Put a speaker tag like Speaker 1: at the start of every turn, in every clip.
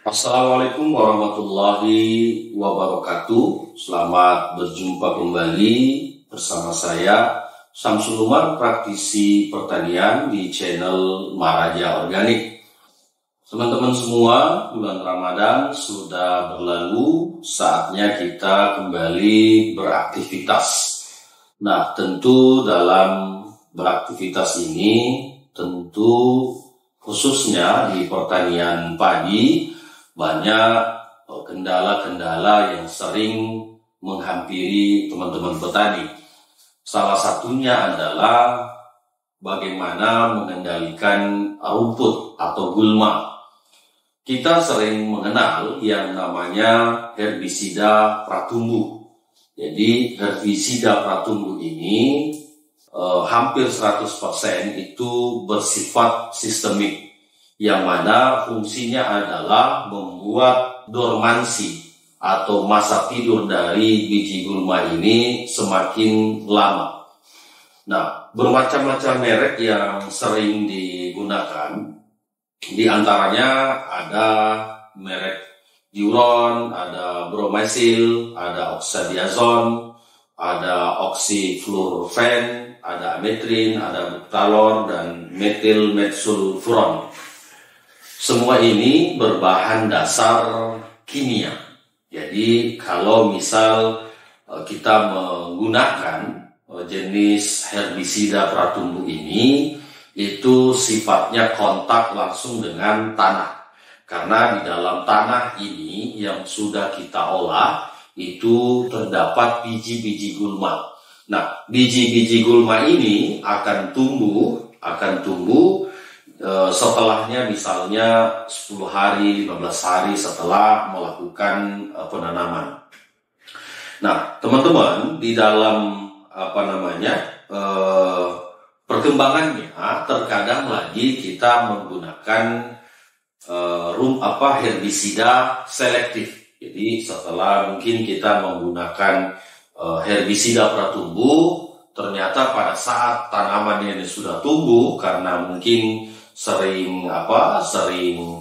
Speaker 1: Assalamualaikum warahmatullahi wabarakatuh. Selamat berjumpa kembali bersama saya Syamsul Umar, praktisi pertanian di channel Maraja Organik. Teman-teman semua, bulan Ramadan sudah berlalu, saatnya kita kembali beraktivitas. Nah, tentu dalam beraktivitas ini, tentu khususnya di pertanian padi, banyak kendala-kendala yang sering menghampiri teman-teman petani. Salah satunya adalah bagaimana mengendalikan rumput atau gulma. Kita sering mengenal yang namanya herbisida pratumbuh. Jadi herbisida pratumbuh ini hampir 100% itu bersifat sistemik, yang mana fungsinya adalah membuat dormansi atau masa tidur dari biji gulma ini semakin lama. Nah, bermacam-macam merek yang sering digunakan, di antaranya ada merek Duron, ada Bromycil, ada Oxadiazon, ada Oxyfluorofen, ada Ametrin, ada Butalor, dan metilmetsulfuron. Semua ini berbahan dasar kimia. Jadi kalau misal kita menggunakan jenis herbisida pratumbuh ini, itu sifatnya kontak langsung dengan tanah. Karena di dalam tanah ini yang sudah kita olah itu terdapat biji-biji gulma. Nah, biji-biji gulma ini akan tumbuh setelahnya, misalnya 10 hari, 15 hari setelah melakukan penanaman. Nah, teman-teman, di dalam perkembangannya, terkadang lagi kita menggunakan herbisida selektif. Jadi setelah mungkin kita menggunakan herbisida pratumbuh, ternyata pada saat tanamannya sudah tumbuh, karena mungkin sering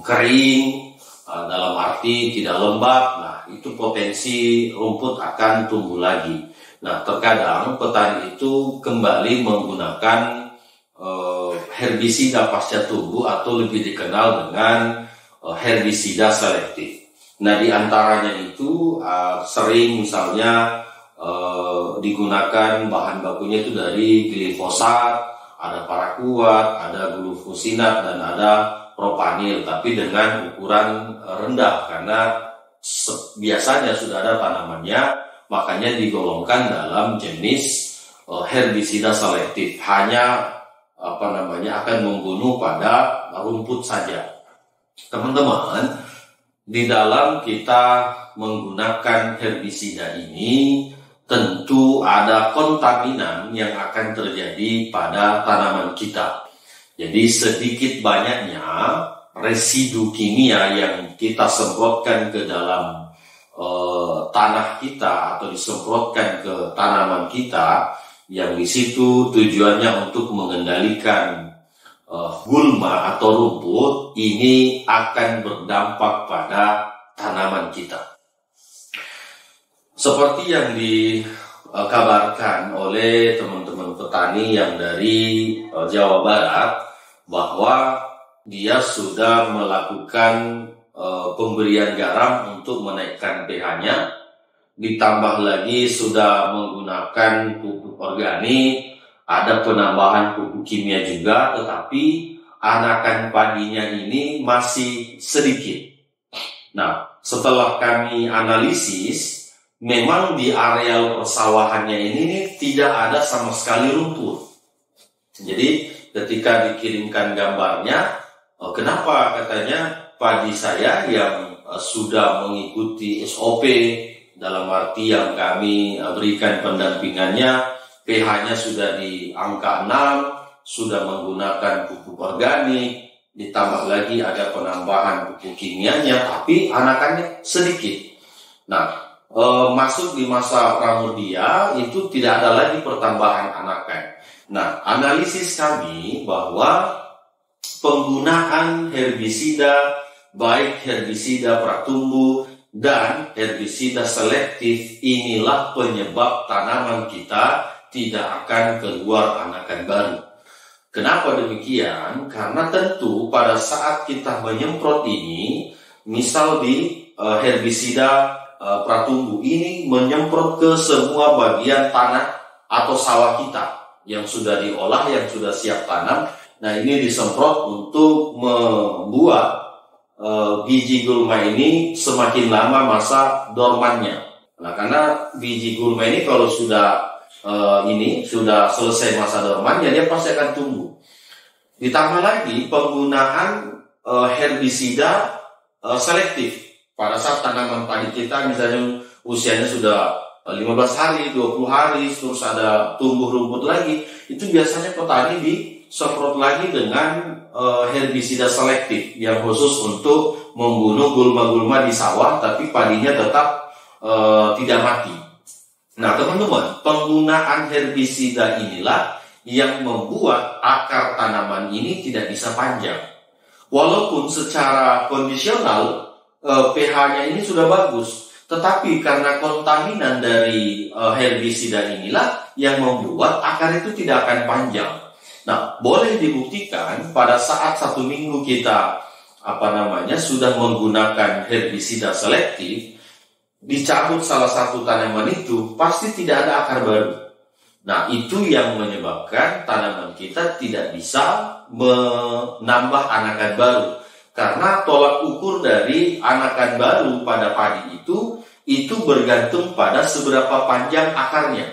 Speaker 1: kering, dalam arti tidak lembab, nah itu potensi rumput akan tumbuh lagi. Nah, terkadang petani itu kembali menggunakan herbisida pasca tumbuh atau lebih dikenal dengan herbisida selektif. Nah, di antaranya itu sering misalnya digunakan bahan bakunya itu dari glifosat, ada paraquat, ada glufosinat, dan ada propanil, tapi dengan ukuran rendah karena biasanya sudah ada tanamannya, makanya digolongkan dalam jenis herbisida selektif. Hanya akan membunuh pada rumput saja. Teman-teman, di dalam kita menggunakan herbisida ini, tentu ada kontaminan yang akan terjadi pada tanaman kita. Jadi sedikit banyaknya residu kimia yang kita semprotkan ke dalam tanah kita atau disemprotkan ke tanaman kita, yang di situ tujuannya untuk mengendalikan gulma atau rumput, ini akan berdampak pada tanaman kita. Seperti yang dikabarkan oleh teman-teman petani yang dari Jawa Barat, bahwa dia sudah melakukan pemberian garam untuk menaikkan pH-nya, ditambah lagi sudah menggunakan pupuk organik, ada penambahan pupuk kimia juga, tetapi anakan padinya ini masih sedikit. Nah, setelah kami analisis, memang di areal persawahannya ini tidak ada sama sekali rumput. Jadi ketika dikirimkan gambarnya, kenapa katanya padi saya yang sudah mengikuti SOP, dalam arti yang kami berikan pendampingannya, pH-nya sudah di angka 6, sudah menggunakan pupuk organik, ditambah lagi ada penambahan pupuk kimianya, tapi anakannya sedikit. Nah, masuk di masa pramudia itu tidak ada lagi pertambahan anakan. Nah, analisis kami bahwa penggunaan herbisida baik herbisida pratumbuh dan herbisida selektif, inilah penyebab tanaman kita tidak akan keluar anakan baru. Kenapa demikian? Karena tentu pada saat kita menyemprot ini, misal di herbisida pratumbuh ini menyemprot ke semua bagian tanah atau sawah kita yang sudah diolah, yang sudah siap tanam. Nah, ini disemprot untuk membuat biji gulma ini semakin lama masa dormannya. Nah, karena biji gulma ini kalau sudah sudah selesai masa dormannya, dia pasti akan tumbuh. Ditambah lagi penggunaan herbisida selektif pada saat tanaman padi kita misalnya usianya sudah 15 hari, 20 hari, terus ada tumbuh rumput lagi, itu biasanya petani disemprot lagi dengan herbisida selektif yang khusus untuk membunuh gulma-gulma di sawah, tapi padinya tetap tidak mati. Nah, teman-teman, penggunaan herbisida inilah yang membuat akar tanaman ini tidak bisa panjang. Walaupun secara kondisional pH-nya ini sudah bagus, tetapi karena kontaminan dari herbisida inilah yang membuat akar itu tidak akan panjang. Nah, boleh dibuktikan pada saat 1 minggu kita sudah menggunakan herbisida selektif, dicabut salah satu tanaman itu pasti tidak ada akar baru. Nah, itu yang menyebabkan tanaman kita tidak bisa menambah anakan baru, karena tolak ukur dari anakan baru pada padi itu bergantung pada seberapa panjang akarnya.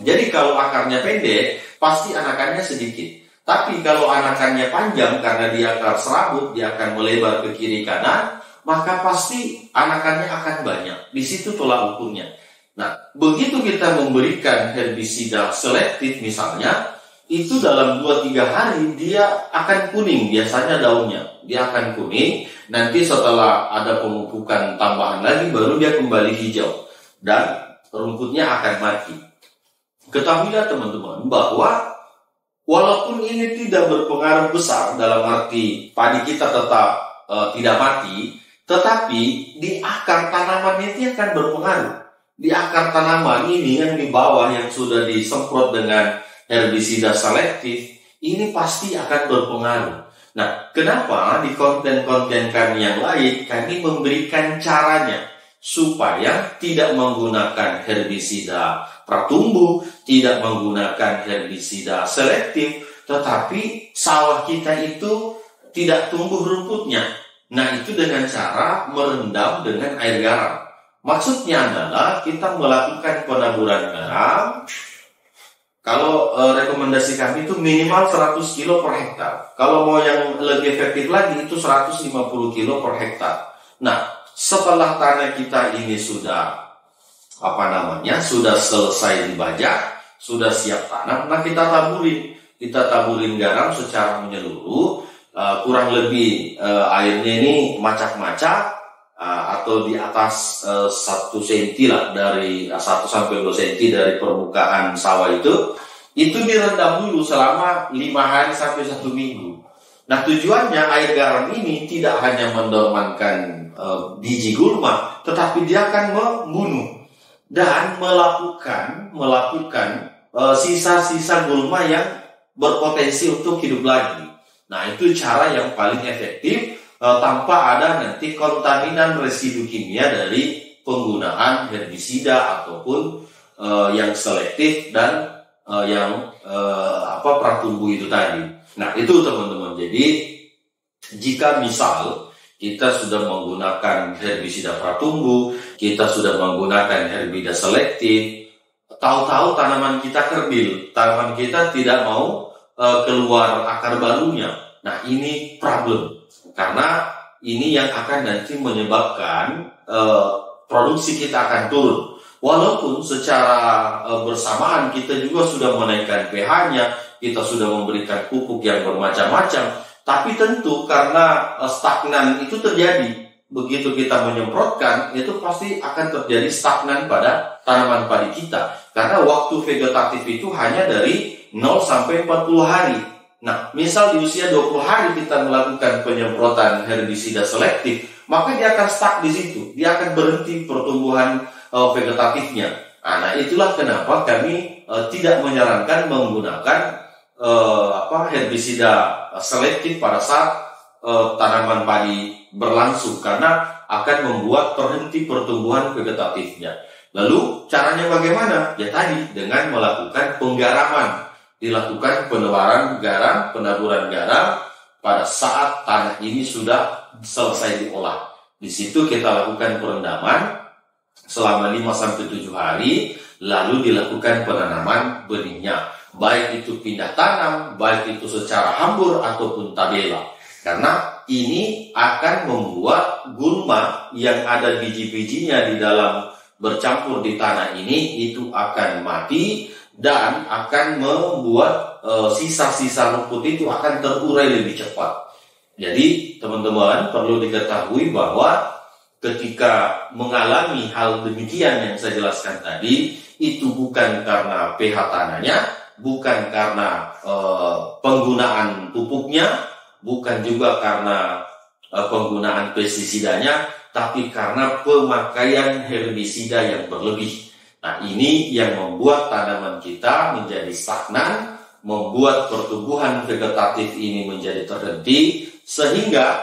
Speaker 1: Jadi kalau akarnya pendek, pasti anakannya sedikit. Tapi kalau anakannya panjang, karena dia akar serabut, dia akan melebar ke kiri kanan, maka pasti anakannya akan banyak. Di situ tolak ukurnya. Nah, begitu kita memberikan herbisida selektif misalnya, itu dalam 2-3 hari dia akan kuning, biasanya daunnya. Dia akan kuning, nanti setelah ada pemupukan tambahan lagi, baru dia kembali hijau. Dan rumputnya akan mati. Ketahuilah teman-teman bahwa walaupun ini tidak berpengaruh besar dalam arti padi kita tetap tidak mati, tetapi di akar tanaman itu akan berpengaruh. Di akar tanaman ini yang di bawah yang sudah disemprot dengan herbisida selektif, ini pasti akan berpengaruh. Nah, kenapa di konten-konten kami yang lain kami memberikan caranya supaya tidak menggunakan herbisida pratumbuh, tidak menggunakan herbisida selektif, tetapi sawah kita itu tidak tumbuh rumputnya. Nah, itu dengan cara merendam dengan air garam. Maksudnya adalah kita melakukan penaburan garam. Kalau rekomendasi kami itu minimal 100 kilo per hektar. Kalau mau yang lebih efektif lagi itu 150 kilo per hektar. Nah, setelah tanah kita ini sudah sudah selesai dibajak, sudah siap tanam, nah kita taburin garam secara menyeluruh, kurang lebih airnya ini macak-macak atau di atas 1 cm lah, dari 1 sampai 2 cm dari permukaan sawah itu direndam dulu selama 5 hari sampai 1 minggu. Nah, tujuannya air garam ini tidak hanya mendormankan biji gulma, tetapi dia akan membunuh dan melakukan sisa-sisa gulma yang berpotensi untuk hidup lagi. Nah, itu cara yang paling efektif tanpa ada nanti kontaminan residu kimia dari penggunaan herbisida ataupun yang selektif dan yang pratumbuh itu tadi. Nah, itu teman-teman. Jadi jika misal kita sudah menggunakan herbisida pratumbuh, kita sudah menggunakan herbisida selektif, tahu-tahu tanaman kita kerdil, tanaman kita tidak mau keluar akar barunya. Nah, ini problem, karena ini yang akan nanti menyebabkan produksi kita akan turun. Walaupun secara bersamaan kita juga sudah menaikkan pH-nya, kita sudah memberikan pupuk yang bermacam-macam, tapi tentu karena stagnan itu terjadi. Begitu kita menyemprotkan, itu pasti akan terjadi stagnan pada tanaman padi kita. Karena waktu vegetatif itu hanya dari 0 sampai 40 hari. Nah, misal di usia 20 hari kita melakukan penyemprotan herbisida selektif, maka dia akan stuck di situ. Dia akan berhenti pertumbuhan vegetatifnya. Nah, itulah kenapa kami tidak menyarankan menggunakan herbisida selektif pada saat tanaman padi berlangsung, karena akan membuat terhenti pertumbuhan vegetatifnya. Lalu caranya bagaimana? Ya tadi, dengan melakukan penggaraman. Dilakukan penebaran garam, penaburan garam pada saat tanah ini sudah selesai diolah. Di situ kita lakukan perendaman selama 5-7 hari, lalu dilakukan penanaman benihnya. Baik itu pindah tanam, baik itu secara hambur ataupun tabela. Karena ini akan membuat gulma yang ada biji-bijinya di dalam bercampur di tanah ini itu akan mati, dan akan membuat sisa-sisa rumput itu akan terurai lebih cepat. Jadi teman-teman perlu diketahui bahwa ketika mengalami hal demikian yang saya jelaskan tadi, itu bukan karena pH tanahnya, bukan karena penggunaan pupuknya, bukan juga karena penggunaan pestisidanya, tapi karena pemakaian herbisida yang berlebih. Nah, ini yang membuat tanaman kita menjadi stagnan, membuat pertumbuhan vegetatif ini menjadi terhenti, sehingga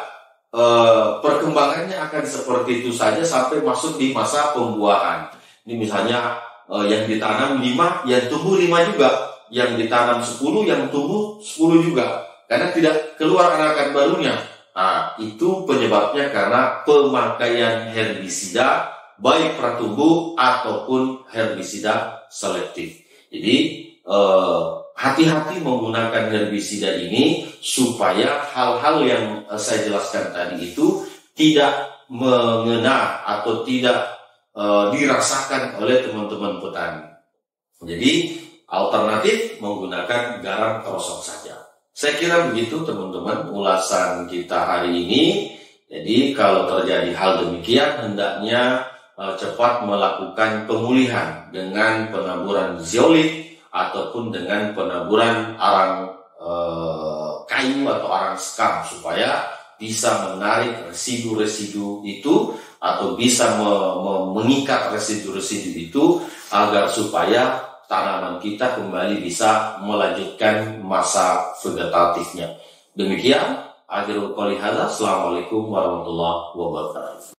Speaker 1: perkembangannya akan seperti itu saja sampai masuk di masa pembuahan. Ini misalnya yang ditanam 5, yang tumbuh 5 juga, yang ditanam 10, yang tumbuh 10 juga, karena tidak keluar anakan barunya. Nah, itu penyebabnya karena pemakaian herbisida, baik pratumbuh ataupun herbisida selektif. Jadi hati-hati menggunakan herbisida ini supaya hal-hal yang saya jelaskan tadi itu tidak mengena atau tidak dirasakan oleh teman-teman petani. Jadi alternatif menggunakan garam krosok saja. Saya kira begitu teman-teman ulasan kita hari ini. Jadi kalau terjadi hal demikian, hendaknya cepat melakukan pemulihan dengan penaburan zeolit ataupun dengan penaburan arang kayu atau arang sekam, supaya bisa menarik residu-residu itu atau bisa mengikat residu-residu itu, agar supaya tanaman kita kembali bisa melanjutkan masa vegetatifnya. Demikian, akhirul qouli hadza. Assalamualaikum warahmatullahi wabarakatuh.